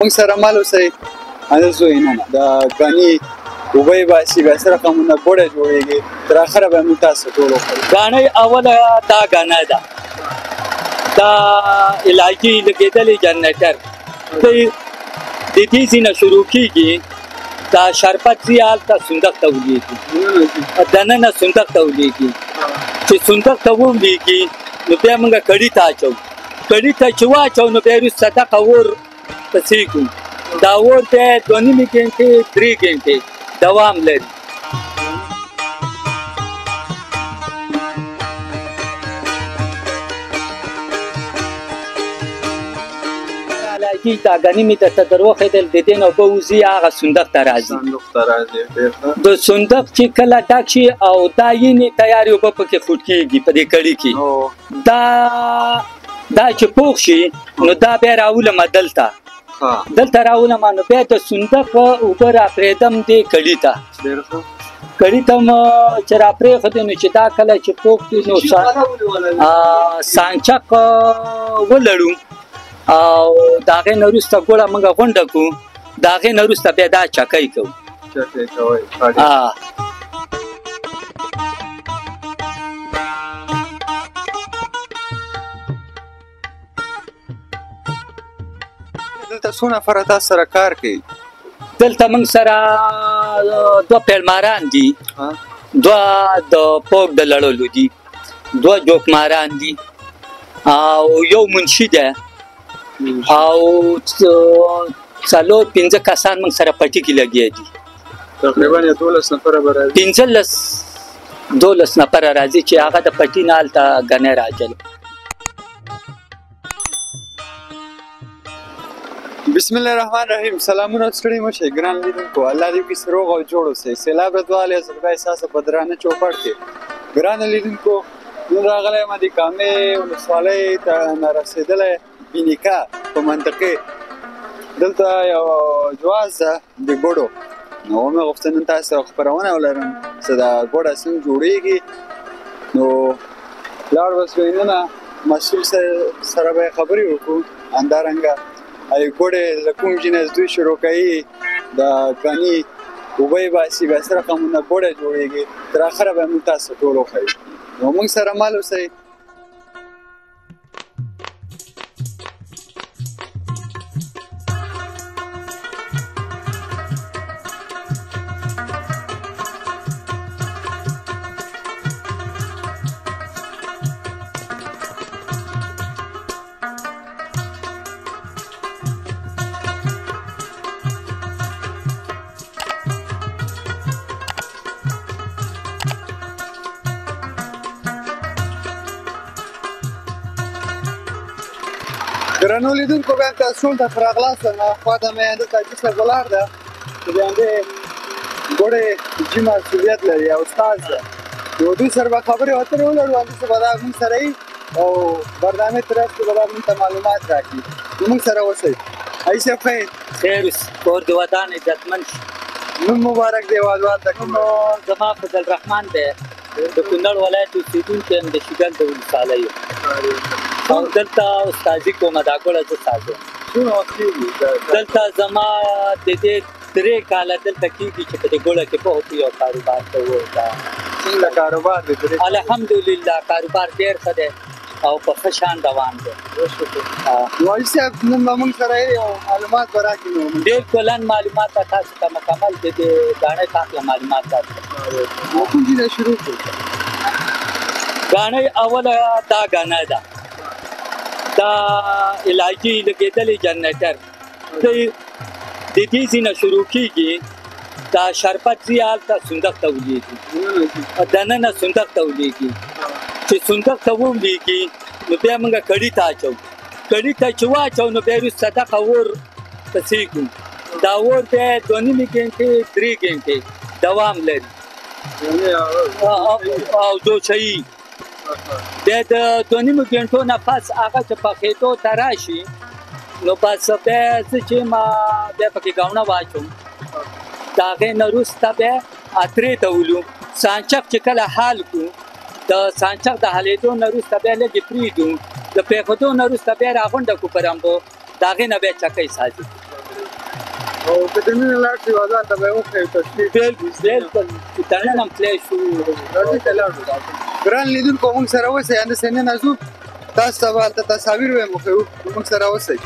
موږ سره مال اوسئ اندر زوی نه د غني وبای باسي به سره کومه ګوړه جوړيږي تر اخره به موږ تاسو ټول وکړو. غاڼې اوله دا غاڼه ده دا علاجي لګېدلې جنریټر د دې ځینه شروع کیږي دا شربت زیال ته صندوق تولیږي دننه صندوق تولیږي چې صندوق ته ولیږي نو بیا موږ کړي ته اچو کړي ته چې واچو نو بیا وروسته دغه اور پسې کوو دا اور بیا 2.5 غنټې 3 غنټې دوام لري. دا غني می ته دروخه دل د دین او بوزي هغه صندوق ته راځي د صندوق چې کله ډک شي او دا یې تیاری وب پکې فوټ کیږي په دې کړي کې دا چې پوښ شي نو دا به راوله مدلته دلته راوله مانو به د صندوق او پر اپریدم دې کړي ته کړي ته چې را پرې خدای نو چې دا کله چې پوښ نو سانچک ولړو او داغه نورسته ګوړه موږ غونډه کو داغه نورسته به دا چکای کو کوي دلته څونه فرات سره کار کوي دلته موږ سره دوه پیلماران دي دوه د پوک د لړلو دي دوه جوکماران دي او یو منشي ده او څلور 15 کسان موږ سره پټی کې لګیا دي تقریبا 12 نفر راځي 12 نفر راځي چې هغه د پټی نه الته غنه راځي. بسم الله الرحمن الرحیم. سلامونه ستړي مشه ګران لیدونکو الله دې کې سروغ او جوړ اوسئ. سیلاب دواله زړه احساس بدرانه چوپړ کې ګران لیدونکو نن راغلی ما دي کامې ولسوالۍ ته رسیدلې بینیکا په منطقه دلته یو جواز ده د ګوړو نو مې غوښتل نن تاسو خبرونه ولرم چې دا ګوړه څنګه جوړیږي نو لاړ وسوینه مسؤل سره به خبرې وکړو اندارنګه ای ګوړه لکوم جنس دوی شروع کوي د غني وبای باسي به سره کومه ګوړه جوړیږي تر اخره به موږ تاسو ټول وخایو نو موږ سره مال اوسئ. ګرانو لیدونکو بیا تاسو ته فراغلاسته نه خواته مې دلته چې ګلار ده چې باندې ګوړې چې مسؤلیت لري او استاد ده نو دوی سره به خبرې اترې ولرو باندې څه به دا موږ سره او برنامه طرف کې به موږ ته معلومات راکړي نو موږ سره اوسئ. ایسه خیر کور د ودان عزتمن نوم مبارک دی والوال ته زما فضل الرحمن دی د کونړ ولایت اوسیدونکی یم د شیګل د ولسوالۍ او دلته استادي کومه دا ګوړه زه ساتم دلته زما د دې 3 کاله دلته کېږي چې په دې ګوړه کې بہت یو کاروبار کوو څنګه کاروبار دی الحمدلله کاروبار ډېر ښه دی او په ښه شان روان دی. والي صاحب نن به موږ سره یو معلومات به راکړي نو ډېر کلن معلومات تاسو ته مکمل د دې غاڼې په اړه معلومات درکړم. کوم ځای شروع کړو؟ غاڼې اوله دا غاڼه ده دا علاجي لګېدلې جنریټر د دې ځینه شروع کیږي دا شربت زیال ته صندوق تولیږي دننه صندوق تولیږي چې صندوق ته ولیږي نو بیا موږ کړي ته اچو کړي ته چې واچو نو بیا وروسته دغه اور پسې کوو دا اور بیا 2.5 غنټې 3 غنټې دوام لري او دوچایي بیا د 2.5 غنټو نه پس هغه چې پخېدو ته راشي نو پس بیا چې ما بیا پکې ګاونه واچوم د هغې نه وروسته بیا اترې ته ولو سانچک چې کله حال کړو د سانچک د حالېدو نه وروسته بیا لږې پرېږدو د پرېښودو نه وروسته بیا راغونډه کړو په رمبو د هغې نه بیا چکۍ سازي او که د نن لاړ شي بازار ته به یې وښیو تشریف بالکل دننه هم تللی شو راځئ ته لاړ شو. ګران لیدونکو موږ سره اوسئ همداسې نن ځو تاسو ته به هلته تصاویر به یې وښیو موږ سره اوسئ.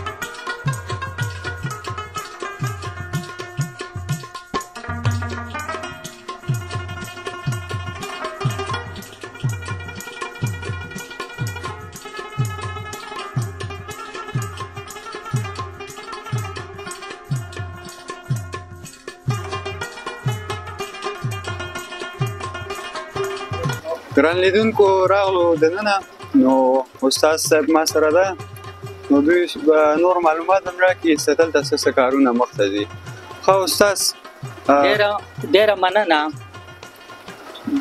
ګران لیدونکو راغلو دننه نو استاد صاحب ما سره ده نو دوی به نور معلومات هم راکړي چې دلته څه کارونه مخته ځي. ښه استاد ډېره مننه.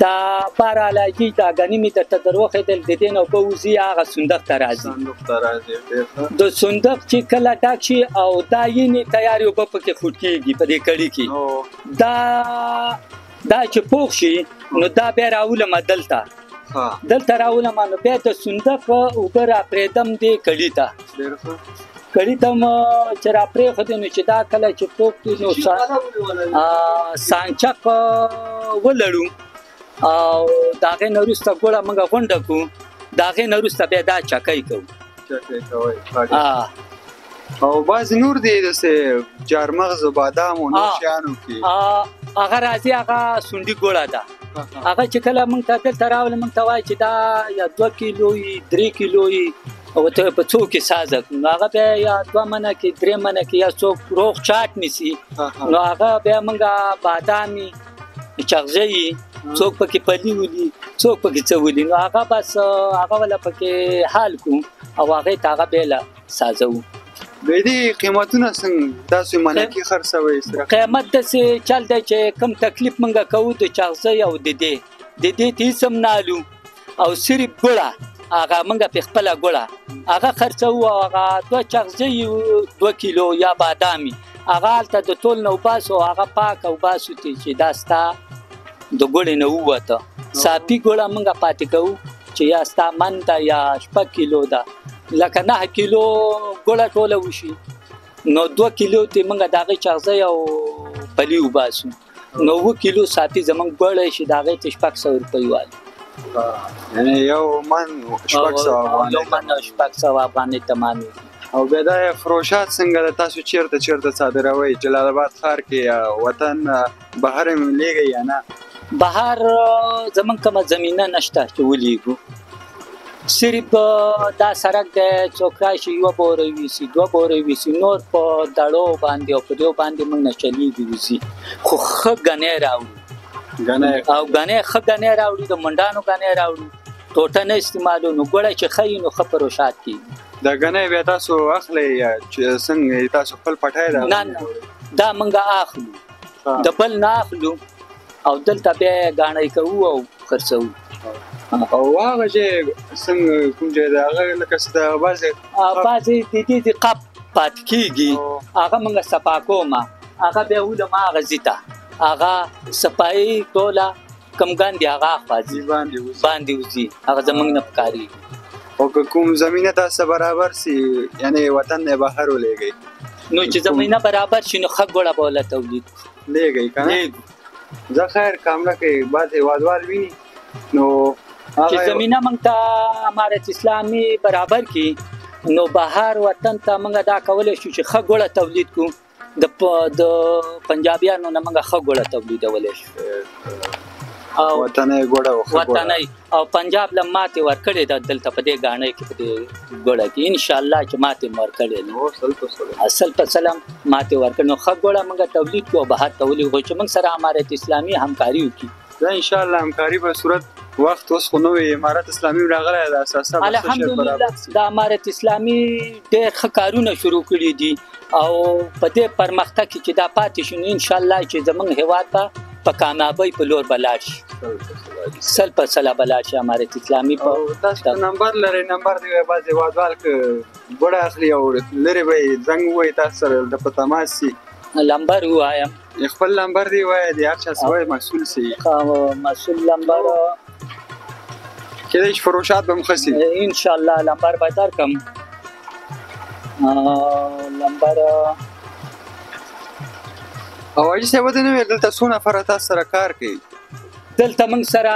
دا باره علاجي دا ګنې مې درته در وښودل د دې نه اوبه وځي هغه صندوق ته راځي. د صندوق چې کله ډک شي او دا یعنې تیارې اوبه پکې خوټ کېږي په دې کړي کې دا چې پوخ شي نو دا بیا راولم دلته راولم نو بیا د صندوق اوبه راپرېږدم دې کړي ته چې راپرېښودې نو چې دا کله چې پوخ دي نو سانچق ولړو او د هغې نه وروسته ګوړه موږ غونډه کړو د هغې نه وروسته بیا دا چکۍ کوو. او بعضې نور دي داسې جارمغز و بادام و نور شیانو کې هغه راځي هغه سونډي ګوړه ده هغه چې کله موږ ته دلته راولي موږ ته وایي چې دا یا 2 کیلو وي 3 کیلو وي او ته په څو کې سازه نو هغه بیا یا 2 منه کې 3 منه کې یا څوک روغ چاټ نیسي نو هغه بیا موږ بادامي چغزی څوک پکې پلی ولي څوک پکې څه ولي نو هغه بس هغه ولا پکې حال کو او هغه ته هغه بیل سازو. د دې قیمتونه څنګه تاسو منکي خرڅوي سره قیمت داسې چل دی چې کم تکلیف منګه کوو د چغزی او د دې تیسم نالو او صرف ګوړه هغه منګه په خپله ګوړه هغه خرڅو او هغه 2 چغزی 2 کیلو یا بادامي هغه هلته د ټول نه وباسو هغه پاک او باسو چې دا ستا د ګوړې نه ووته صافي ګوړه منګه پاتې کوو چې یا ستا من ده یا 6 کیلو ده لکه 9 کیلو ګوړه ټوله وشي نو 2 کیلو ته موږ د هغې چغزی او پلي وباسو نو 9 کیلو صافي زموږ ګوړه شي د هغې ته 600 روپۍ والي یعنې یو من 600 افغانۍ تمامېږي. او بیا دا فروشات څنګه ده تاسو چیرته صادروئ جلال آباد ښار کې یا وطن بهر یې لیږئ یا نه؟ بهر زموږ کومه زمینه نشته چې ولیږو صرف دا سړک دی څوک راشي 1 بوره ویسي 2 بوره ویسي نور په دړو باندې او په دې باندې موږ نه چلیږي وځي خو ښه ګنی راوړو او ګنی ښه ګنی راوړي د منډانو ګنی راوړو ټوټه نه استعمالو نو ګوړه چې ښه وي نو ښه فروشات کېږي. دا ګنی بیا تاسو اخلئ یا څنګه تاسو خپل پټی نه دا موږ اخلو د بل نه اخلو او دلته بیا ګاڼۍ کوو او خرڅوو. او هغه چې څنګه کوم ځای دی هغه لکه څه د بعضې د دې قب پاتې کېږي هغه موږ صفا کومه هغه بیا ولم هغه ځي ته هغه صفایي ټوله کم ګاندې هغه اخواځي باندې وځي هغه زموږ نه پکارېږي. او که کوم زمینه تاسو برابر سي یعنی وطن نه بهر ولېږئ نو چې زمینه برابر شي نو ښه ګوړه به ولته تولید لیږئ که نه زه خیر کامله کې بعض هېوادوال ویني نو چې زمینه موږ ته امارت اسلامي برابر کړي نو بهر وطن ته موږ دا کولی شو چې ښه ګوړه تولید کړو د پنجابیانو نه موږ ښه ګوړه تولیدولی شو وطنۍ ګوړه او پنجاب له ماتې ورکړې ده دلته په دې ګاڼۍ کې په دې ګوړه کې انشاءالله چې ماتې مو ورکړې ده اصل په سلام ماتې ورکړې نو ښه ګوړه موږ تولید کړو بهر تولید کړو چې موږ سره امارت اسلامي همکاري وکړي. دا انشاءالله همکاري به صورت وخت اوس خو نوې امارت اسلامي راغلی ده اساسا الحمدلله د امارت اسلامي ډېر ښه کارونه شروع کړي دي او په دې پرمختګ کې چې دا پاتې شي نو انشاءالله چې زموږ هېواد به په کامیابۍ په لور به لاړ شي سل په سله به لاړ شي امارت اسلامي په تاسو نمبر لرئ نمبر دی بعضې هېوادوال که ګوړه اخلي او لرې به یې زنګ ووایي تاسو سره د په تماس سي نمبر ووایم خپل نمبر دی ووایه د هر چا څه وایي مسؤل سي مسؤل نمبر کېدای شي فروشات به م ښه سي انشاءالله نمبر به درکړم نمبر او حاجي صاحب ته نه ویل دلته څو نفره تاسو سره کار کوي دلته موږ سره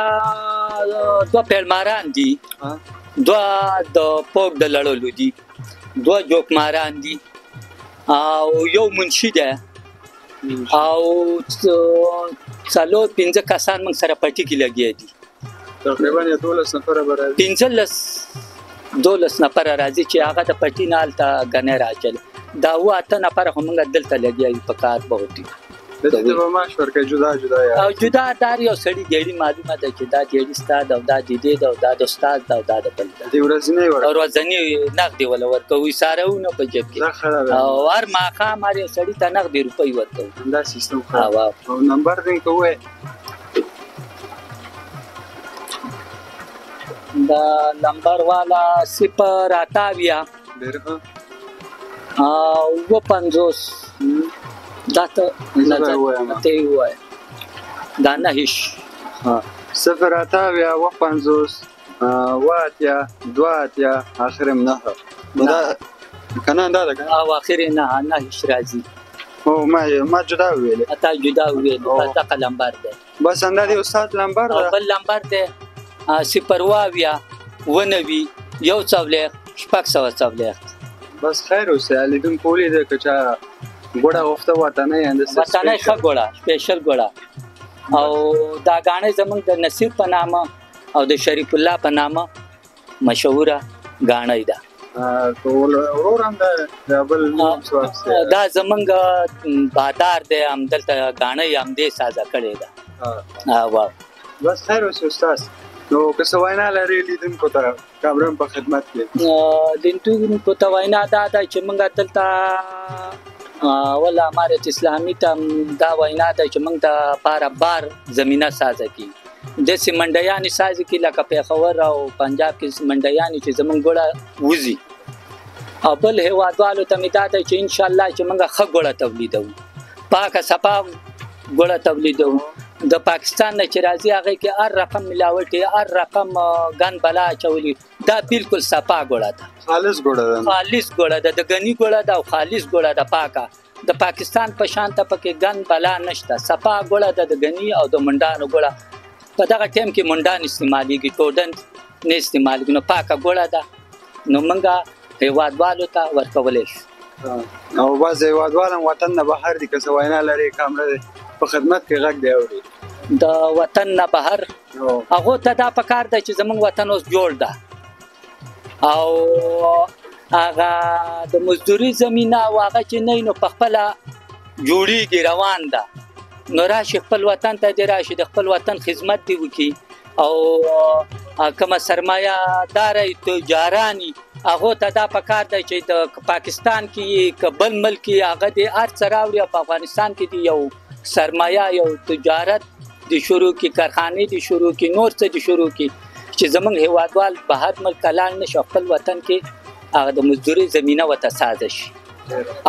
دوه پیلماران دي دوه د پوک د لړلو دي دوه جوکماران دي او یو منشي ده او څلور پنځه کسان موږ سره پټي کې لګیا دي تقریبا 12 نفره به راځي 12 نفره راځي چې هغه د پټي نه هلته ګنې راچل دا 8 نفره هم موږ دلته لګیا یو په کار بهت دي دلته به معاش ورکړي جدا او جدا دار یو سړي ډېری معلومه ده چې دا ډېری استاد او دا دیدې دا او دا د استاد دا او دا د بل دی ورځنی ورځنی نقدي ولا ورکوي سارهونه په جيب کې او هر ماقام هر یو سړي ته نقدي روپۍ ورکوي دا سیستم خراب او نمبر دې کوی دا نمبر والا 0 بیرغه او 50 دا ته وای دا نه هیڅ 0 و 50 واتیا دواتیا اخرم نه دا کنه دا کنه او اخر نه هیڅ راځي او ما جدا ویل اته جدا ویل دا نمبر ده بس اندازې استاد نمبر ده بل نمبر ده 0 ونوي یو څولې شپږ سوه څولې بس خیر اوسه لیدون کولی ده که چا ګوړه وخته وطنۍ وطنۍ ښه ګوړه سپیشل ګوړه او دا غاڼې زمونږ د نصیر په نامه او د شریف الله په نامه مشهوره غاڼې ده ټول ورور هم ده بل دا زمونږ بادار دی هم دلته غاڼې هم دې سازه کړې ده واه بس خیر اوسه استاد نو که څه وینا لري لیدونکو ته کامران په خدمت کې لیدونکو ته وینا دا ده چې موږ دلته ولا امارت اسلامي ته دا وینا ده چې موږ د پاره بار زمينه سازه کی د سیمنډیانې سازه کی لکه پیښور او پنجاب کې سیمنډیانې چې زمونږ ګوړه وزي او بل هیوادوالو ته مې دا ده چې ان شاء الله چې موږ ښه ګوړه تولیدوو پاکه صفا ګوړه تولیدوو د پاکستان نه چې راځي هغه کې هر رقم ملاوټي هر رقم ګن بلا چولي دا بالکل صفا ګوړه ده خالص ګوړه ده خالص ګوړه ده د غني ګوړه ده او خالص ګوړه ده پاکه د پاکستان په شان ته پکې ګن بلا نشته صفا ګوړه ده د غني او د منډانو ګوړه په دغه ټیم کې منډان استعماليږي ټوډن نه استعماليږي نو پاکه ګوړه ده نو منګه هیوادوالو ته ورکولې او باز هیوادوالم وطن نه بهر دي که څه وینا لري کامره په خدمت کې غږ دی اوري د وطن نه بهر هغه ته دا پکار ده چې زمونږ وطن اوس جوړ ده او هغه د مزدوري زمينه او هغه چې نه نو په خپل جوړیږي روان ده نو راشي خپل وطن ته دی راشي د خپل وطن خدمت دی وکي او کومه سرمایه دار تجارانی هغه ته دا پکار دی چې د پاکستان کې کبل ملک هغه د هر څراوري په افغانستان کې دی یو سرمایه یو تجارت د شروع کی کارخانه د شروع کی نور څه د شروع کی چې زمونږ هیوادوال بهر ملک لاړ نشي خپل وطن کې هغه د مزدوري زمينه وته سازش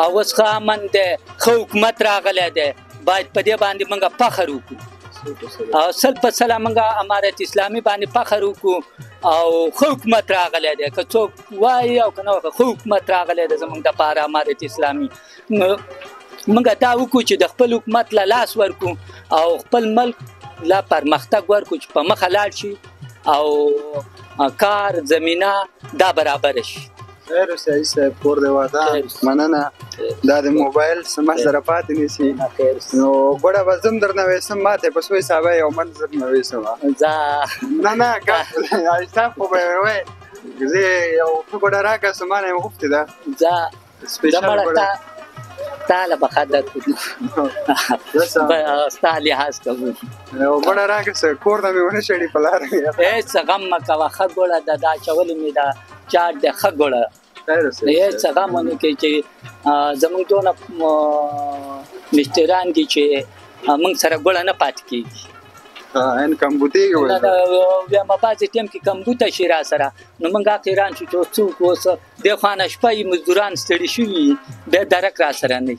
او اوس خامن ده حکومت راغله ده باید په دې باندې موږ فخر وکړو او سل په سلام موږ امارت اسلامي باندې فخر وکړو او حکومت راغله ده که څوک وایي او کنه حکومت راغله ده زمونږ د پاره امارت اسلامي موږ دا وکړو چې د خپل حکومت له لاس ورکو او خپل ملک لا پرمختګ ورکو چې په مخه لاړ شي او کار زمينه دا برابر شي خیر اوسه صاحب کور دی واده مننه دا د موبایل سم سره پاتې نشي نو ګوړه بزم درنه وسم ماته په سوې حساب یو منظر نو وسم ځا نه کا ایسا په وای زه یو ګوړه راکا سمانه مفتی دا ځا سپیشل ګوړه تعالی بخدر استالی هاست کوو او ګوړه راکه کور د میونه شړی په لار هیڅ غم مکه واخه ګوړه د دا چول می دا چاټ د خګوړه هیڅ غم نه کې چې زمونږ دونه مشتران دي چې موږ سره ګوړه نه پات کیږي ان کمبوتي بیا ما پاتې ټیم کې کمبوته شي را سره نو موږ اخیران چې څوک اوس د خوانه شپې مزدوران ستړي شوي به درک را سره نه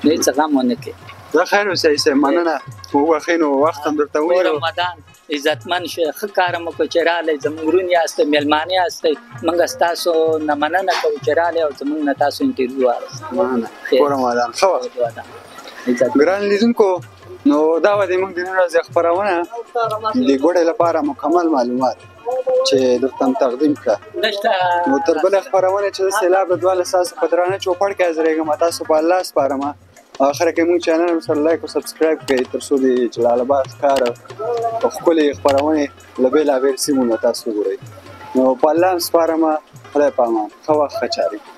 هیڅ غم نه کې زه خیر اوسئ صاحب مننه وبخښئ نو وخت هم درته کور ونیو رمضان عزتمن شئ ښه کار مو وکړو چې راغلی زموږ ورون یاستئ میلمانه یاستئ موږ ستاسو نه مننه کوو چې راغلی او زموږ نه تاسو انټرویو واخیست مننه کور رمضان ښه وخت ګران لیدونکو نو دا وه د موږ د نن ورځې خپرونه د ګوډې لپاره مکمل معلومات چې درته هم تقدیم کړه نو تر بلې خپرونې چې د سیلاب د 12 ستاسو په درانه چوپړ کې حاضرېږم تاسو په الله سپارم اخر کې موږ چینل هم سره لایک او سبسکرایب کړئ تر څو د جلال آباد ښار او ښکلې خپرونې له بېلابېل سیمو نه تاسو وګورئ نو په الله هم سپارم خدای په امان ښه وخت ښه چارې